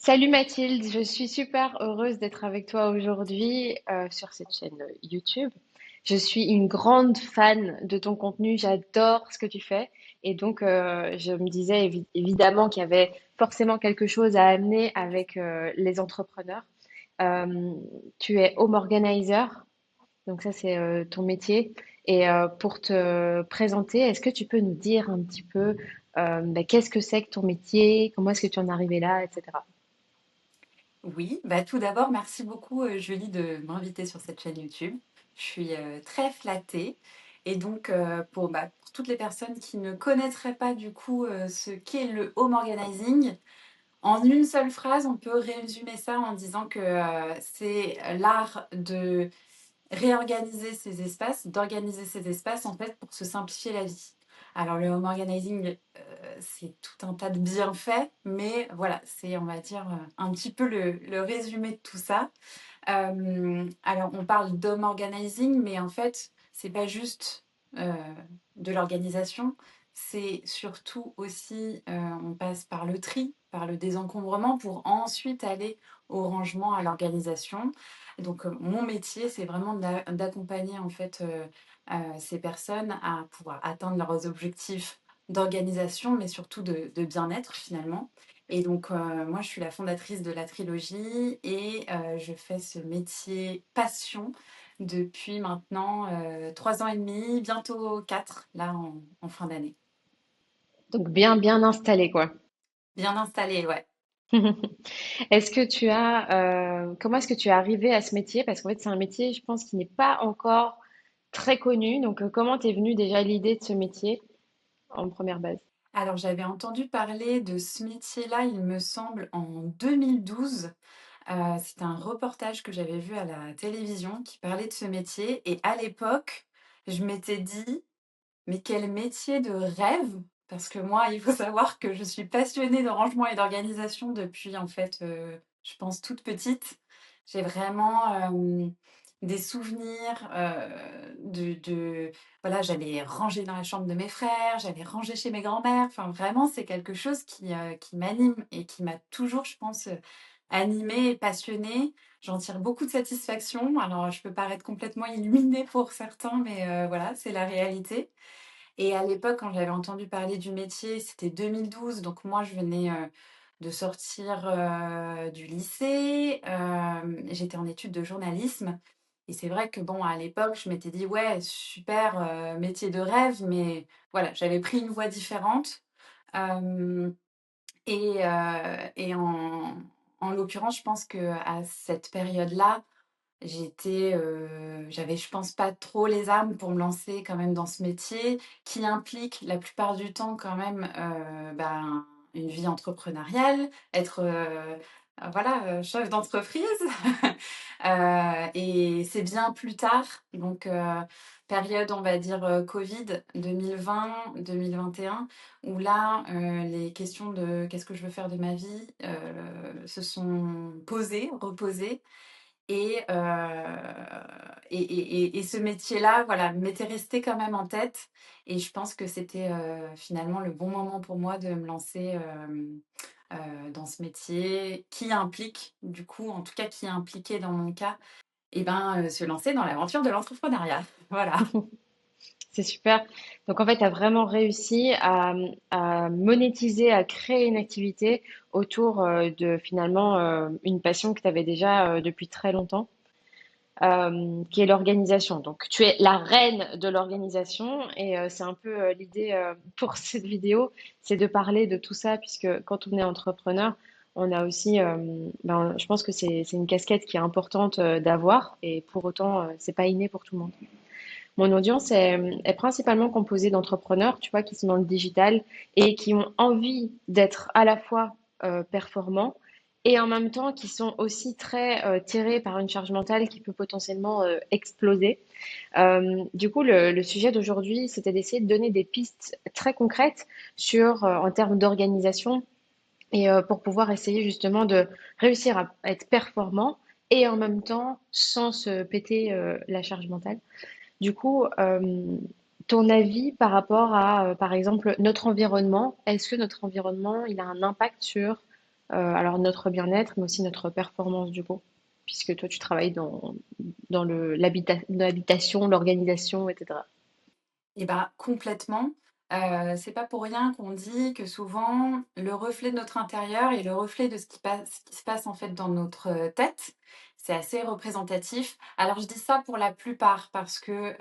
Salut Mathilde, je suis super heureuse d'être avec toi aujourd'hui sur cette chaîne YouTube. Je suis une grande fan de ton contenu, j'adore ce que tu fais et donc je me disais évidemment qu'il y avait forcément quelque chose à amener avec les entrepreneurs. Euh, Tu es home organizer, donc ça c'est ton métier. Et pour te présenter, est-ce que tu peux nous dire un petit peu qu'est-ce que c'est que ton métier, comment est-ce que tu en es arrivé là, etc. Oui, bah tout d'abord, merci beaucoup Julie de m'inviter sur cette chaîne YouTube. Je suis très flattée. Et donc, pour toutes les personnes qui ne connaîtraient pas du coup ce qu'est le home organizing, en une seule phrase, on peut résumer ça en disant que c'est l'art de réorganiser ces espaces, d'organiser ces espaces en fait pour se simplifier la vie. Alors le home organizing, c'est tout un tas de bienfaits, mais voilà, c'est on va dire un petit peu le résumé de tout ça. Alors on parle d'home organizing, mais en fait c'est pas juste euh, de l'organisation, c'est surtout aussi on passe par le tri, par le désencombrement pour ensuite aller au rangement, à l'organisation. Donc, mon métier, c'est vraiment d'accompagner en fait ces personnes à pouvoir atteindre leurs objectifs d'organisation, mais surtout de bien-être finalement. Et donc, moi, je suis la fondatrice de la trilogie et je fais ce métier passion depuis maintenant 3 ans et demi, bientôt 4, là en fin d'année. Donc bien installé quoi. Bien installée, ouais. Est-ce que comment est-ce que tu es arrivé à ce métier? Parce qu'en fait, c'est un métier, je pense, qui n'est pas encore très connu. Donc, comment t'es venue déjà l'idée de ce métier en première base? Alors, j'avais entendu parler de ce métier-là, il me semble, en 2012. C'était un reportage que j'avais vu à la télévision qui parlait de ce métier. Et à l'époque, je m'étais dit, mais quel métier de rêve! Parce que moi, il faut savoir que je suis passionnée de rangement et d'organisation depuis, en fait, je pense, toute petite. J'ai vraiment des souvenirs voilà, j'allais ranger dans la chambre de mes frères, j'allais ranger chez mes grands-mères. Enfin, vraiment, c'est quelque chose qui m'anime et qui m'a toujours, je pense, animée et passionnée. J'en tire beaucoup de satisfaction. Alors, je peux paraître complètement illuminée pour certains, mais voilà, c'est la réalité. Et à l'époque, quand j'avais entendu parler du métier, c'était 2012, donc moi je venais de sortir du lycée, j'étais en études de journalisme, et c'est vrai que bon, à l'époque, je m'étais dit, ouais, super, métier de rêve, mais voilà, j'avais pris une voie différente. Euh, et en l'occurrence, je pense que à cette période-là, j'avais, je pense, pas trop les armes pour me lancer quand même dans ce métier qui implique la plupart du temps quand même une vie entrepreneuriale, être voilà, chef d'entreprise. Et c'est bien plus tard, donc période, on va dire, Covid 2020-2021, où là, les questions de qu'est-ce que je veux faire de ma vie se sont posées, reposées. Et, et ce métier-là, voilà, m'était resté quand même en tête. Et je pense que c'était finalement le bon moment pour moi de me lancer dans ce métier qui implique, du coup, en tout cas qui impliquait dans mon cas, se lancer dans l'aventure de l'entrepreneuriat. Voilà. C'est super. Donc, en fait, tu as vraiment réussi à monétiser, à créer une activité autour de finalement une passion que tu avais déjà depuis très longtemps, qui est l'organisation. Donc, tu es la reine de l'organisation et c'est un peu l'idée pour cette vidéo, c'est de parler de tout ça, puisque quand on est entrepreneur, on a aussi, je pense que c'est une casquette qui est importante d'avoir et pour autant, c'est pas inné pour tout le monde. Mon audience est principalement composée d'entrepreneurs, tu vois, qui sont dans le digital et qui ont envie d'être à la fois performants et en même temps qui sont aussi très tirés par une charge mentale qui peut potentiellement exploser. Du coup, le sujet d'aujourd'hui, c'était d'essayer de donner des pistes très concrètes sur, en termes d'organisation et pour pouvoir essayer justement de réussir à être performant et en même temps sans se péter la charge mentale. Du coup, ton avis par rapport à, par exemple, notre environnement, est-ce que notre environnement, il a un impact sur alors notre bien-être, mais aussi notre performance du coup, puisque toi tu travailles dans l'habitation, l'organisation, etc. Et bah, complètement. C'est pas pour rien qu'on dit que souvent le reflet de notre intérieur est le reflet de ce qui se passe en fait dans notre, tête. C'est assez représentatif. Alors je dis ça pour la plupart parce que,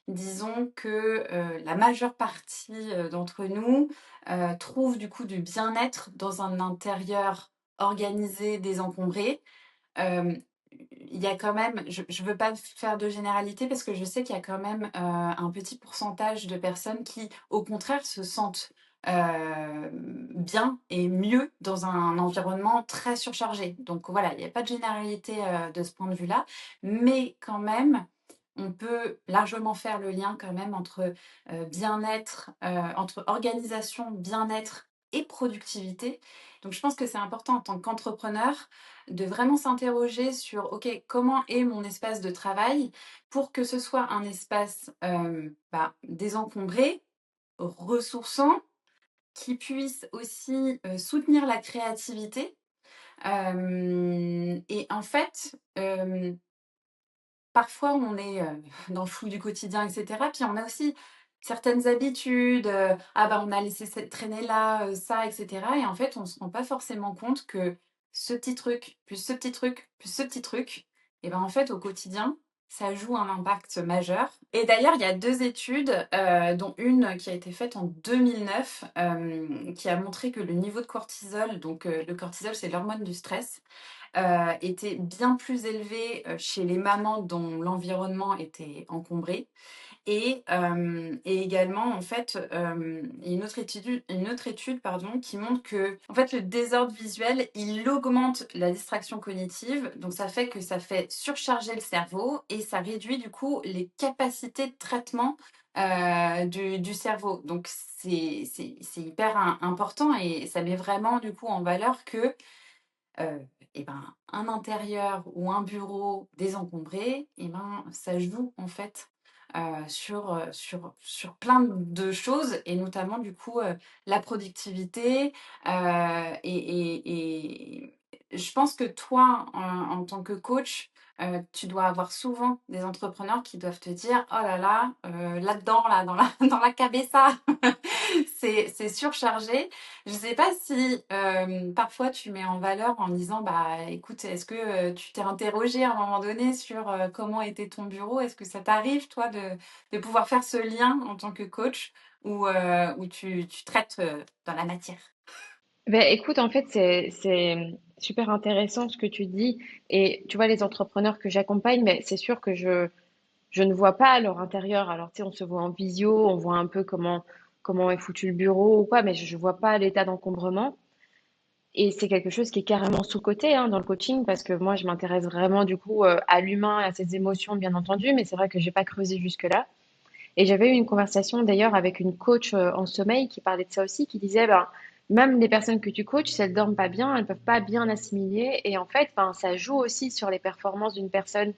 disons que, la majeure partie, d'entre nous, trouve du coup du bien-être dans un intérieur organisé, désencombré. Hem, il y a quand même je veux pas faire de généralité parce que je sais qu'il y a quand même, un petit pourcentage de personnes qui, au contraire, se sentent, bien et mieux dans un environnement très surchargé. Donc voilà, il y a pas de généralité, de ce point de vue-là, mais quand même, on peut largement faire le lien quand même entre, bien-être, entre organisation, bien-être et productivité. Donc je pense que c'est important en tant qu'entrepreneur de vraiment s'interroger sur: «OK, comment est mon espace de travail?» pour que ce soit un espace, bah, désencombré, ressourçant, qui puisse aussi, soutenir la créativité. Hem Et en fait, parfois, on est, dans le flou du quotidien et cetera, puis on a aussi certaines habitudes, ah bah, on a laissé cette traîner là, ça et cetera et en fait, on se rend pas forcément compte que ce petit truc, plus ce petit truc, plus ce petit truc et ben, en fait, au quotidien, ça joue un impact majeur et d'ailleurs, il y a 2 études, dont une qui a été faite en 2009, qui a montré que le niveau de cortisol, donc le cortisol, c'est l'hormone du stress, était bien plus élevé, chez les mamans dont l'environnement était encombré et également en fait, il y a une autre étude pardon, qui montre que en fait le désordre visuel, il augmente la distraction cognitive, donc ça fait que ça fait surcharger le cerveau et ça réduit du coup les capacités de traitement, du cerveau. Donc c'est hyper important et ça met vraiment du coup en valeur que et ben, un intérieur ou un bureau désencombré et ben, ça joue en fait, sur plein de choses et notamment du coup, la productivité, et je pense que toi, en tant que coach, tu dois avoir souvent des entrepreneurs qui doivent te dire: «Oh là là, là-dedans, là, dans la dans la cabeza, c'est surchargé». Je sais pas si, parfois tu mets en valeur en disant: «Bah, écoute, est-ce que, tu t'es interrogé à un moment donné sur, comment était ton bureau?» Est-ce que ça t'arrive toi de pouvoir faire ce lien en tant que coach ou tu traites, dans la matière? Ben, écoute, en fait, c'est super intéressant ce que tu dis. Et tu vois, les entrepreneurs que j'accompagne, mais c'est sûr que je ne vois pas leur intérieur. Alors, tu sais, on se voit en visio, on voit un peu comment est foutu le bureau ou quoi, mais je vois pas l'état d'encombrement. Et c'est quelque chose qui est carrément sous-coté hein, dans le coaching parce que moi, je m'intéresse vraiment du coup à l'humain, à ses émotions, bien entendu, mais c'est vrai que j'ai pas creusé jusque-là. Et j'avais eu une conversation d'ailleurs avec une coach en sommeil qui parlait de ça aussi, qui disait, ben, même les personnes que tu coaches, si elles dorment pas bien, elles peuvent pas bien assimiler. Et en fait, ben, ça joue aussi sur les performances d'une personne.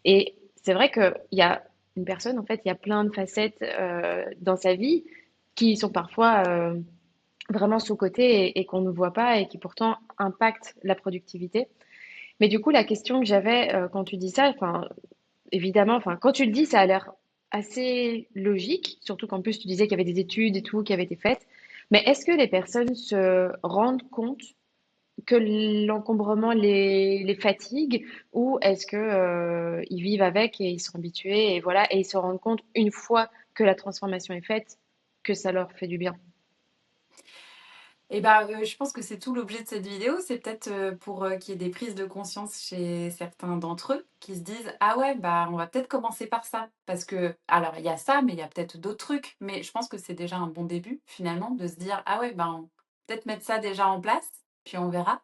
Et c'est vrai qu'il y a une personne, en fait, il y a plein de facettes dans sa vie qui sont parfois vraiment sous-cotées et qu'on ne voit pas et qui pourtant impactent la productivité. Mais du coup, la question que j'avais quand tu dis ça, enfin, évidemment, enfin, quand tu le dis, ça a l'air assez logique, surtout qu'en plus tu disais qu'il y avait des études et tout qui avaient été faites. Mais est-ce que les personnes se rendent compte que l'encombrement les fatigue ou est-ce que ils vivent avec et ils sont habitués et voilà et ils se rendent compte une fois que la transformation est faite que ça leur fait du bien? Et bah, je pense que c'est tout l'objet de cette vidéo. C'est peut-être, pour, qu'il y ait des prises de conscience chez certains d'entre eux qui se disent: «Ah ouais, bah, on va peut-être commencer par ça». Parce que alors il y a ça, mais il y a peut-être d'autres trucs. Mais je pense que c'est déjà un bon début finalement de se dire: «Ah ouais, ben, peut-être mettre ça déjà en place, puis on verra».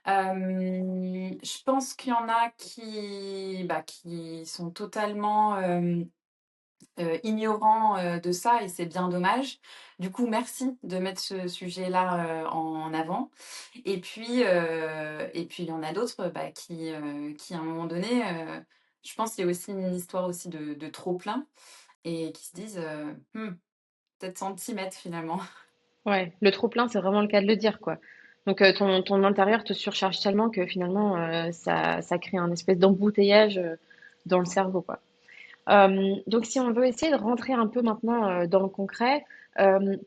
Je pense qu'il y en a qui, bah, qui sont totalement, ignorants, de ça et c'est bien dommage. Du coup, merci de mettre ce sujet-là, en avant et puis il y en a d'autres, bah, qui à un moment donné, je pense qu'il y a aussi une histoire aussi de trop plein et qui se disent, «Mmh, peut-être s'en petit mettre finalement». Ouais, le trop plein, c'est vraiment le cas de le dire, quoi. Donc ton intérieur te surcharge tellement que finalement ça crée un espèce d'embouteillage dans le cerveau, quoi. Donc si on veut essayer de rentrer un peu maintenant dans le concret,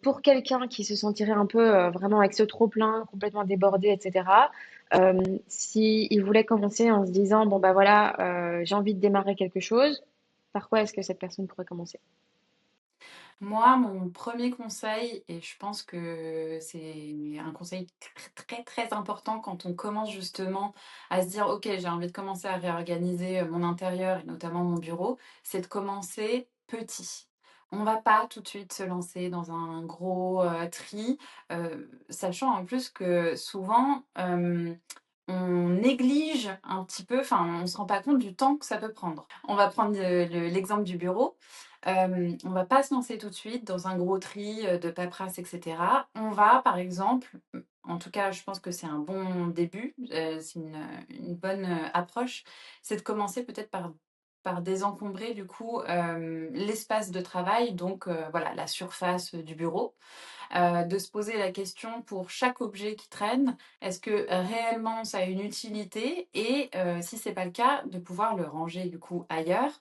pour quelqu'un qui se sentirait un peu vraiment avec ce trop-plein, complètement débordé, etc., si il voulait commencer en se disant, bon bah voilà, j'ai envie de démarrer quelque chose, par quoi est-ce que cette personne pourrait commencer? Moi, mon premier conseil, et je pense que c'est un conseil très, très important quand on commence justement à se dire: «OK, j'ai envie de commencer à réorganiser, mon intérieur et notamment mon bureau», c'est de commencer petit. On va pas tout de suite se lancer dans un gros, tri, sachant en plus que souvent, on néglige un petit peu, enfin, on se rend pas compte du temps que ça peut prendre. On va prendre l'exemple du bureau. On va pas se lancer tout de suite dans un gros tri, de paperasse et cetera. On va par exemple, en tout cas je pense que c'est un bon début, c'est une bonne, approche, c'est de commencer peut-être par désencombrer du coup, l'espace de travail, donc voilà, la surface, du bureau. De se poser la question pour chaque objet qui traîne, est-ce que réellement ça a une utilité? Et si c'est pas le cas, de pouvoir le ranger du coup ailleurs.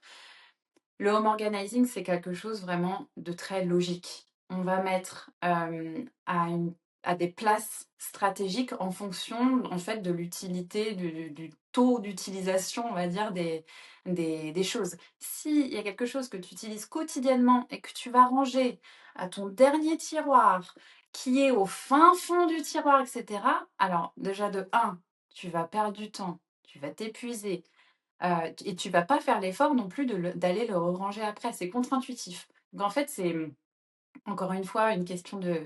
Le home organizing, c'est quelque chose vraiment de très logique. On va mettre, à des places stratégiques en fonction, en fait, de l'utilité, du taux d'utilisation, on va dire, des choses. S'il y a quelque chose que tu utilises quotidiennement et que tu vas ranger à ton dernier tiroir, qui est au fin fond du tiroir et cetera, alors déjà de un, tu vas perdre du temps, tu vas t'épuiser, et tu vas pas faire l'effort non plus d'aller le ranger après, c'est contre-intuitif. Donc en fait, c'est, encore une fois, une question de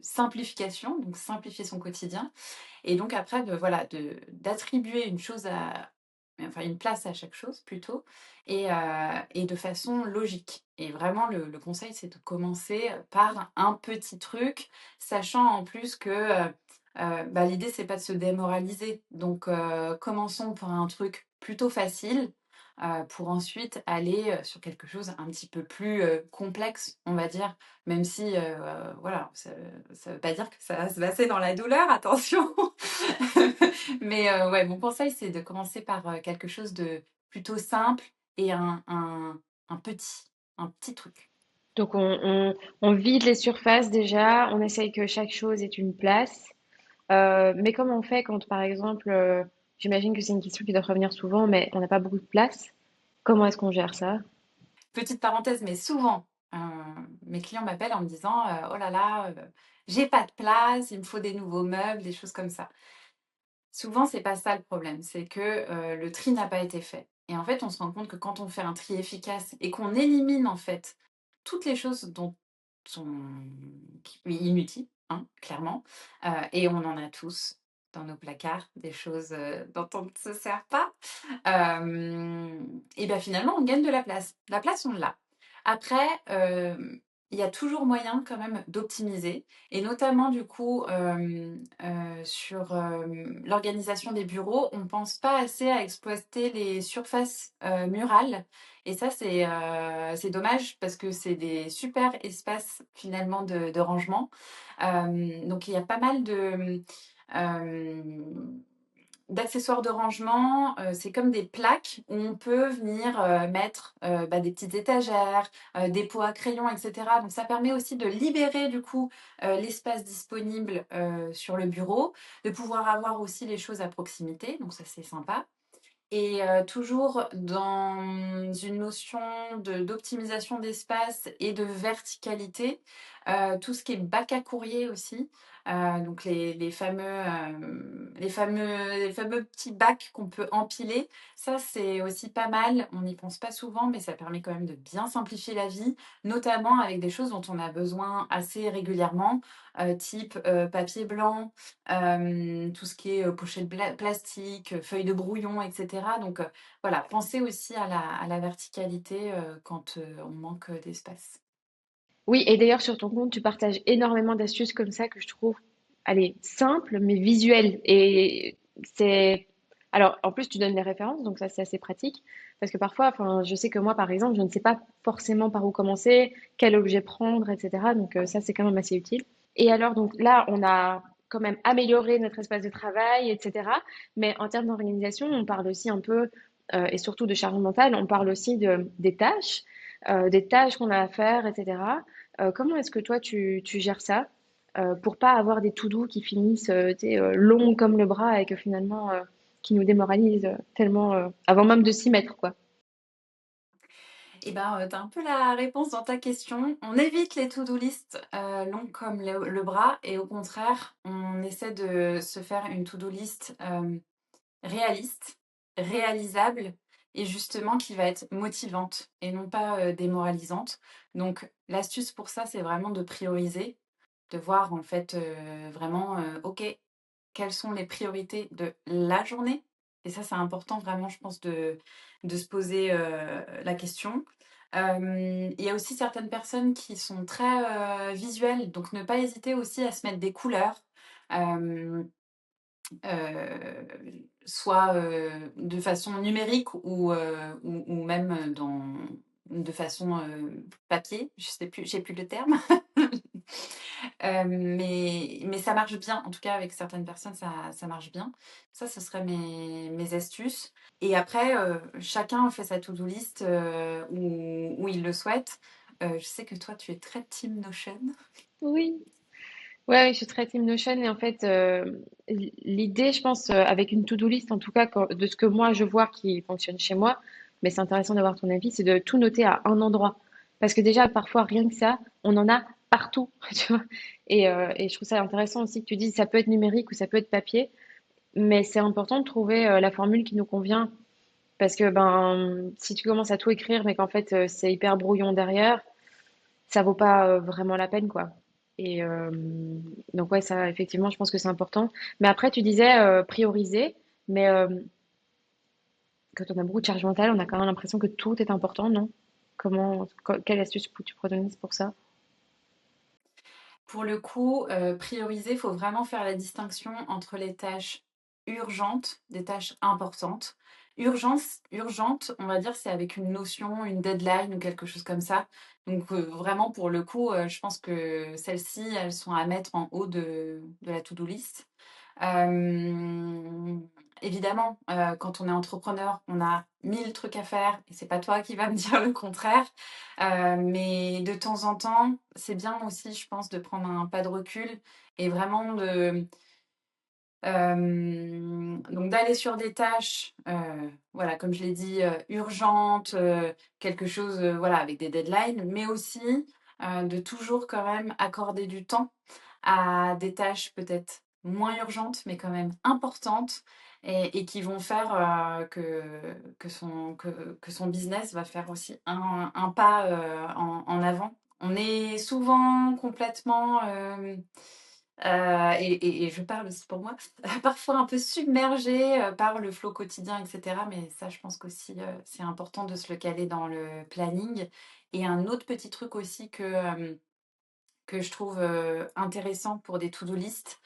simplification, donc simplifier son quotidien et donc après de voilà, d'attribuer une chose à enfin une place à chaque chose plutôt et de façon logique et vraiment le conseil, c'est de commencer, par un petit truc, sachant en plus que, bah, l'idée c'est pas de se démoraliser donc commençons par un truc plutôt facile, pour ensuite aller, sur quelque chose un petit peu plus, complexe, on va dire. Même si, voilà, ça veut pas dire que ça va se passer dans la douleur, attention. Mais ouais, mon conseil, c'est de commencer par, quelque chose de plutôt simple et un un petit truc. Donc on vide les surfaces déjà, on essaye que chaque chose ait une place. Mais comment on fait quand, par exemple, j'imagine que c'est une question qui doit revenir souvent, mais on n'a pas beaucoup de place. Comment est-ce qu'on gère ça? Petite parenthèse, mais souvent, mes clients m'appellent en me disant, «Oh là là, j'ai pas de place, il me faut des nouveaux meubles», des choses comme ça. Souvent, c'est pas ça le problème, c'est que, le tri n'a pas été fait et en fait, on se rend compte que quand on fait un tri efficace et qu'on élimine, en fait, toutes les choses dont on qui oui, inutiles, hein, clairement, et on en a tous dans nos placards, des choses, dont on ne se sert pas, et bah, finalement, on gagne de la place. La place, on l'a. Après, il y a toujours moyen quand même d'optimiser et notamment du coup, sur, l'organisation des bureaux, on ne pense pas assez à exploiter les surfaces, murales et ça c'est dommage parce que c'est des super espaces finalement de rangement. Donc il y a pas mal de, d'accessoires de rangement, c'est comme des plaques où on peut venir, mettre, bah, des petites étagères, des pots à crayons et cetera. Donc ça permet aussi de libérer du coup, l'espace disponible, sur le bureau, de pouvoir avoir aussi les choses à proximité, donc ça c'est sympa. Et toujours dans une notion d'optimisation d'espace et de verticalité, tout ce qui est bac à courrier aussi, donc les fameux petits bacs qu'on peut empiler. Ça, c'est aussi pas mal. On n'y pense pas souvent, mais ça permet quand même de bien simplifier la vie, notamment avec des choses dont on a besoin assez régulièrement, type, papier blanc, tout ce qui est, pochette plastique, feuilles de brouillon et cetera. Donc, voilà, pensez aussi à la verticalité, quand, on manque, d'espace. Oui, et d'ailleurs, sur ton compte, tu partages énormément d'astuces comme ça que je trouve, allez, simples, mais visuelles. Et c'est... Alors, en plus, tu donnes des références, donc ça, c'est assez pratique. Parce que parfois, enfin, je sais que moi, par exemple, je ne sais pas forcément par où commencer, quel objet prendre, etc. Donc, ça, c'est quand même assez utile. Et alors, donc là, on a quand même améliorer notre espace de travail, etc. Mais en termes d'organisation, on parle aussi un peu, et surtout de charge mentale, on parle aussi des tâches qu'on a à faire, etc. Comment est-ce que toi, tu gères ça pour pas avoir des to-do qui finissent tu sais, longs comme le bras et que finalement, qui nous démoralisent tellement avant même de s'y mettre, quoi. Et ben, tu as un peu la réponse dans ta question. On évite les to-do list, longs comme le bras et au contraire, on essaie de se faire une to-do list, réaliste, réalisable et justement qui va être motivante et non pas, démoralisante. Donc l'astuce pour ça, c'est vraiment de prioriser, de voir en fait, vraiment, OK, quelles sont les priorités de la journée? Et ça, c'est important vraiment, je pense, de se poser, la question. Il y a aussi certaines personnes qui sont très, visuelles, donc ne pas hésiter aussi à se mettre des couleurs, hem, soit, de façon numérique ou même de façon, papier, je sais plus, j'ai plus le terme. Mais ça marche bien, en tout cas avec certaines personnes, ça marche bien. Ça, ce serait mes astuces et après, chacun fait sa to-do list, où il le souhaite. Je sais que toi, tu es très team Notion. Oui. Ouais, je suis très team Notion et en fait, l'idée, je pense, avec une to-do list, en tout cas, de ce que moi je vois qui fonctionne chez moi, mais c'est intéressant d'avoir ton avis, c'est de tout noter à un endroit. Parce que déjà, parfois, rien que ça, on en a partout, tu vois. Et je trouve ça intéressant aussi que tu dises, ça peut être numérique ou ça peut être papier, mais c'est important de trouver la formule qui nous convient. Parce que, ben, si tu commences à tout écrire, mais qu'en fait, c'est hyper brouillon derrière, ça vaut pas vraiment la peine, quoi. Et donc ouais, ça, effectivement, je pense que c'est important. Mais après, tu disais prioriser, mais quand on a beaucoup de charge mentale, on a quand même l'impression que tout est important, non? Quelle astuce tu préconises pour ça? Pour le coup, prioriser, il faut vraiment faire la distinction entre les tâches urgentes, des tâches importantes. Urgente, on va dire, c'est avec une notion, une deadline ou quelque chose comme ça. Donc, vraiment pour le coup, je pense que celles-ci, elles sont à mettre en haut de la to-do list. Hem, Évidemment, quand on est entrepreneur, on a 1000 trucs à faire et c'est pas toi qui vas me dire le contraire. Mais de temps en temps, c'est bien aussi, je pense, de prendre un pas de recul et vraiment donc d'aller sur des tâches, voilà, comme je l'ai dit, urgentes, quelque chose, voilà, avec des deadlines, mais aussi, de toujours quand même accorder du temps à des tâches peut-être moins urgentes, mais quand même importantes et qui vont faire, que son business va faire aussi un pas, en avant. On est souvent complètement, et je parle aussi pour moi, parfois un peu submergé, par le flow quotidien et cetera, mais ça, je pense qu'aussi, c'est important de se le caler dans le planning et un autre petit truc aussi que je trouve, intéressant pour des to-do list,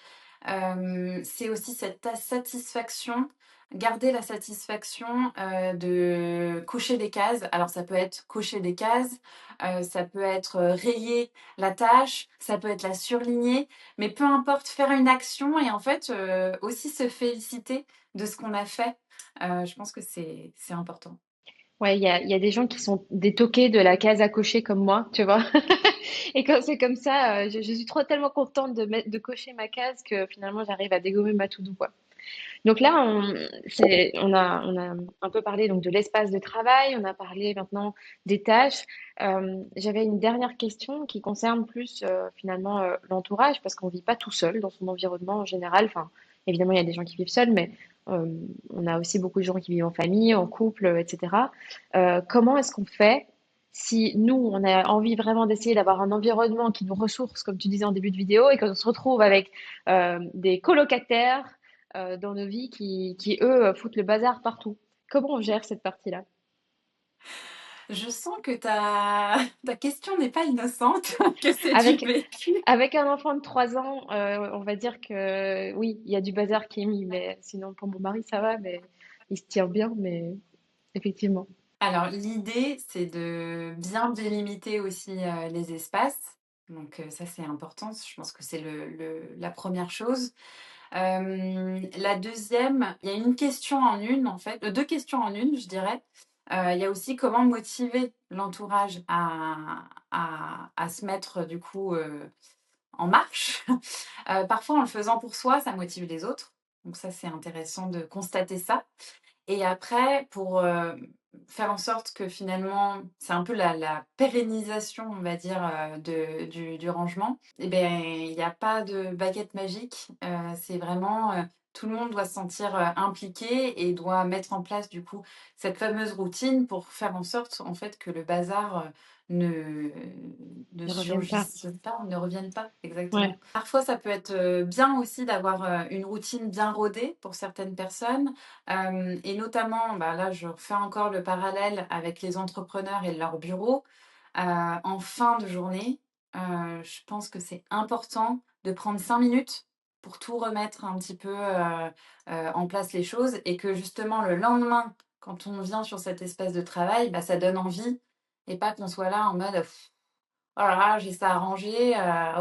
c'est aussi cette ta satisfaction, garder la satisfaction, de cocher des cases. Alors ça peut être cocher des cases, ça peut être, rayer la tâche, ça peut être la surligner, mais peu importe, faire une action et en fait, aussi se féliciter de ce qu'on a fait, je pense que c'est important. Ouais, il y a des gens qui sont des toqués de la case à cocher comme moi, tu vois. Et quand c'est comme ça, je suis tellement contente de cocher ma case que finalement j'arrive à dégommer ma to-do, quoi. Donc là, on a un peu parlé donc de l'espace de travail, on a parlé maintenant des tâches. J'avais une dernière question qui concerne plus finalement l'entourage, parce qu'on vit pas tout seul dans son environnement en général. Enfin, évidemment, il y a des gens qui vivent seuls, mais euh, on a aussi beaucoup de gens qui vivent en famille, en couple, etc. Comment est-ce qu'on fait si nous, on a envie vraiment d'essayer d'avoir un environnement qui nous ressource, comme tu disais en début de vidéo, et qu'on se retrouve avec des colocataires dans nos vies qui eux, foutent le bazar partout. Comment on gère cette partie-là? Je sens que ta question n'est pas innocente, que c'est du Avec, vécu. avec un enfant de 3 ans, on va dire que oui, il y a du bazar qui est mis, mais sinon pour mon mari, ça va, mais il se tient bien, mais effectivement. Alors, l'idée, c'est de bien délimiter aussi les espaces. Donc ça, c'est important. Je pense que c'est la première chose. La deuxième, il y a une question en une, en fait, deux questions en une, je dirais. Il y a aussi comment motiver l'entourage à se mettre du coup en marche. Parfois, en le faisant pour soi, ça motive les autres. Donc ça, c'est intéressant de constater ça. Et après, pour faire en sorte que finalement, c'est un peu la pérennisation, on va dire, du rangement, eh bien, il n'y a pas de baguette magique. C'est vraiment, tout le monde doit se sentir impliqué et doit mettre en place, du coup, cette fameuse routine pour faire en sorte, en fait, que le bazar ne, ne Ne reviennent pas. surgisse pas, ne revienne pas, Ouais. exactement. Parfois, ça peut être bien aussi d'avoir une routine bien rodée pour certaines personnes. Et notamment, bah là, je refais encore le parallèle avec les entrepreneurs et leur bureau. En fin de journée, je pense que c'est important de prendre 5 minutes pour tout remettre un petit peu en place les choses et que justement le lendemain, quand on vient sur cet espace de travail, bah, ça donne envie et pas qu'on soit là en mode oh là là, j'ai ça à ranger.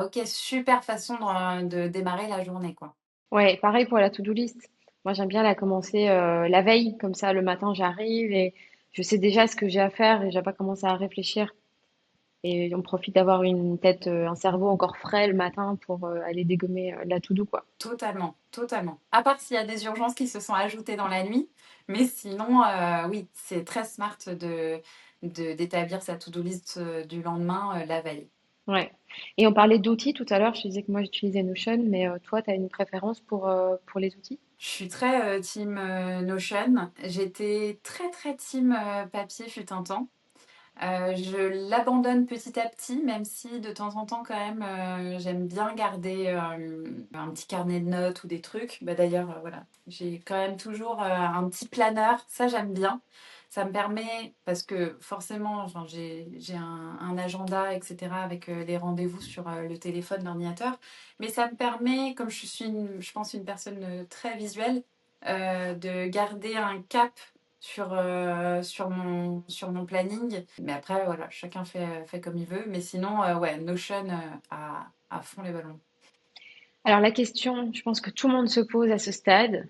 Ok, super façon de démarrer la journée, quoi. Ouais, pareil pour la to-do list. Moi, j'aime bien la commencer la veille, comme ça, le matin, j'arrive et je sais déjà ce que j'ai à faire et j'ai pas commencé à réfléchir. Et on profite d'avoir une tête, un cerveau encore frais le matin pour aller dégommer la to-do, quoi. Totalement, totalement. À part s'il y a des urgences qui se sont ajoutées dans la nuit, mais sinon, oui, c'est très smart d'établir sa to-do list du lendemain la veille. Ouais. Et on parlait d'outils tout à l'heure. Je te disais que moi, j'utilisais Notion, mais toi, tu as une préférence pour les outils? Je suis très team Notion. J'étais très très team papier fut un temps. Je l'abandonne petit à petit, même si de temps en temps, quand même, j'aime bien garder un petit carnet de notes ou des trucs. Bah, d'ailleurs, voilà, j'ai quand même toujours un petit planeur. Ça, j'aime bien. Ça me permet, parce que forcément, enfin, j'ai un agenda, etc., avec les rendez-vous sur le téléphone, l'ordinateur. Mais ça me permet, comme je suis, je pense, une personne très visuelle, de garder un cap sur mon planning. Mais après, voilà, chacun fait comme il veut. Mais sinon, ouais, Notion à fond les ballons. Alors, la question, je pense que tout le monde se pose à ce stade,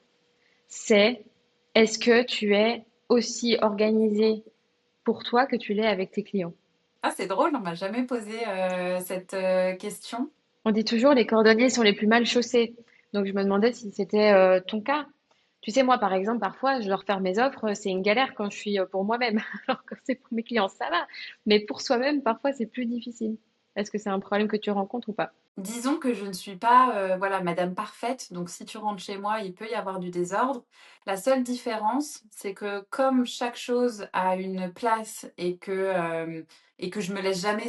c'est est-ce que tu es aussi organisé pour toi que tu l'es avec tes clients? Ah, c'est drôle, on m'a jamais posé cette question. On dit toujours les cordonniers sont les plus mal chaussés. Donc, je me demandais si c'était ton cas. Tu sais, moi, par exemple, parfois, je leur faire mes offres, c'est une galère quand je suis pour moi-même. Alors que c'est pour mes clients, ça va. Mais pour soi-même, parfois, c'est plus difficile. Est-ce que c'est un problème que tu rencontres ou pas? Disons que je ne suis pas voilà, madame parfaite, donc si tu rentres chez moi, il peut y avoir du désordre. La seule différence, c'est que comme chaque chose a une place et que je me laisse jamais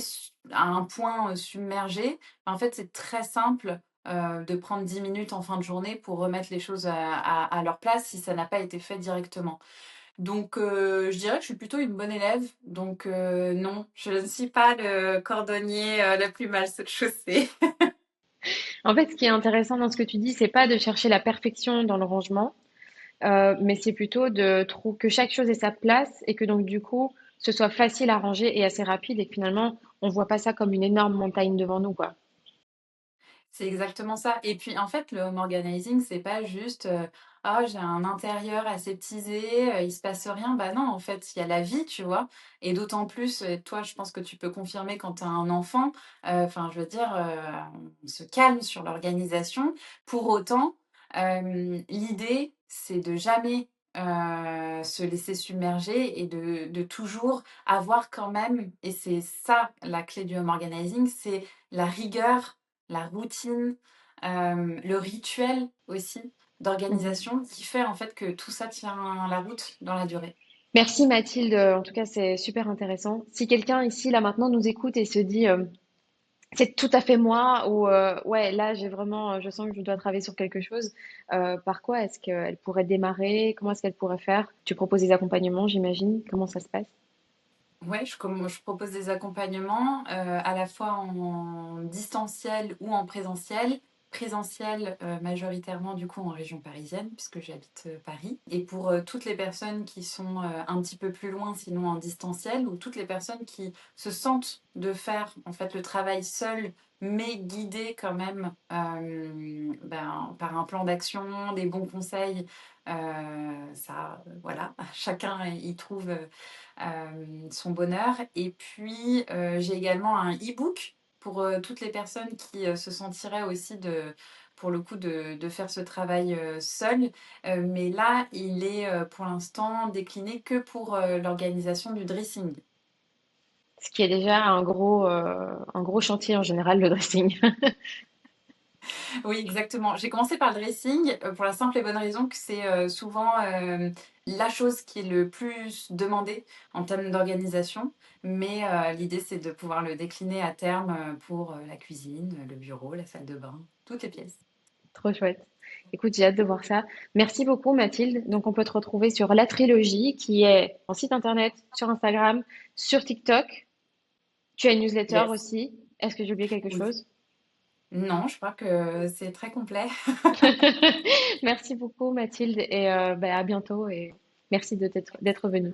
à un point submergé, en fait, c'est très simple de prendre 10 minutes en fin de journée pour remettre les choses à leur place si ça n'a pas été fait directement. Donc, je dirais que je suis plutôt une bonne élève. Donc, non, je ne suis pas le cordonnier le plus mal chaussé. En fait, ce qui est intéressant dans ce que tu dis, c'est pas de chercher la perfection dans le rangement, mais c'est plutôt de trouver que chaque chose ait sa place et que donc du coup, ce soit facile à ranger et assez rapide et que finalement, on voit pas ça comme une énorme montagne devant nous, quoi. C'est exactement ça. Et puis, en fait, le home organizing, c'est pas juste ah, j'ai un intérieur aseptisé, il se passe rien. Bah non, en fait, il y a la vie, tu vois. Et d'autant plus, toi, je pense que tu peux confirmer quand tu as un enfant. Enfin, je veux dire, on se calme sur l'organisation. Pour autant, l'idée, c'est de jamais se laisser submerger et de toujours avoir quand même, et c'est ça la clé du home organizing, c'est la rigueur, la routine, le rituel aussi Mhm. d'organisation qui fait en fait que tout ça tient la route dans la durée. Merci Mathilde, en tout cas c'est super intéressant. Si quelqu'un ici là maintenant nous écoute et se dit c'est tout à fait moi ou ouais là j'ai vraiment je sens que je dois travailler sur quelque chose, par quoi est-ce qu'elle pourrait démarrer? Comment est-ce qu'elle pourrait faire? Tu proposes des accompagnements, j'imagine. Comment ça se passe? Ouais, je propose des accompagnements à la fois en distanciel ou en présentiel. présentiel majoritairement du coup en région parisienne puisque j'habite Paris. Et pour toutes les personnes qui sont un petit peu plus loin, sinon en distanciel, ou toutes les personnes qui se sentent de faire en fait le travail seul mais guidées quand même par un plan d'action, des bons conseils, voilà, chacun y trouve son bonheur. Et puis, j'ai également un e-book pour toutes les personnes qui se sentiraient aussi pour le coup de faire ce travail seul. Mais là, il est pour l'instant décliné que pour l'organisation du dressing. Ce qui est déjà un gros chantier en général, le dressing. Oui, exactement. J'ai commencé par le dressing pour la simple et bonne raison que c'est souvent la chose qui est le plus demandée en termes d'organisation. Mais l'idée, c'est de pouvoir le décliner à terme pour la cuisine, le bureau, la salle de bain, toutes les pièces. Trop chouette. Écoute, j'ai hâte de voir ça. Merci beaucoup, Mathilde. Donc, on peut te retrouver sur La Trilogie, qui est en site internet, sur Instagram, sur TikTok. Tu as une newsletter Yes. aussi. Est-ce que j'ai oublié quelque Oui. chose? Non, je crois que c'est très complet. Merci beaucoup, Mathilde, et à bientôt. Et merci d'être venue.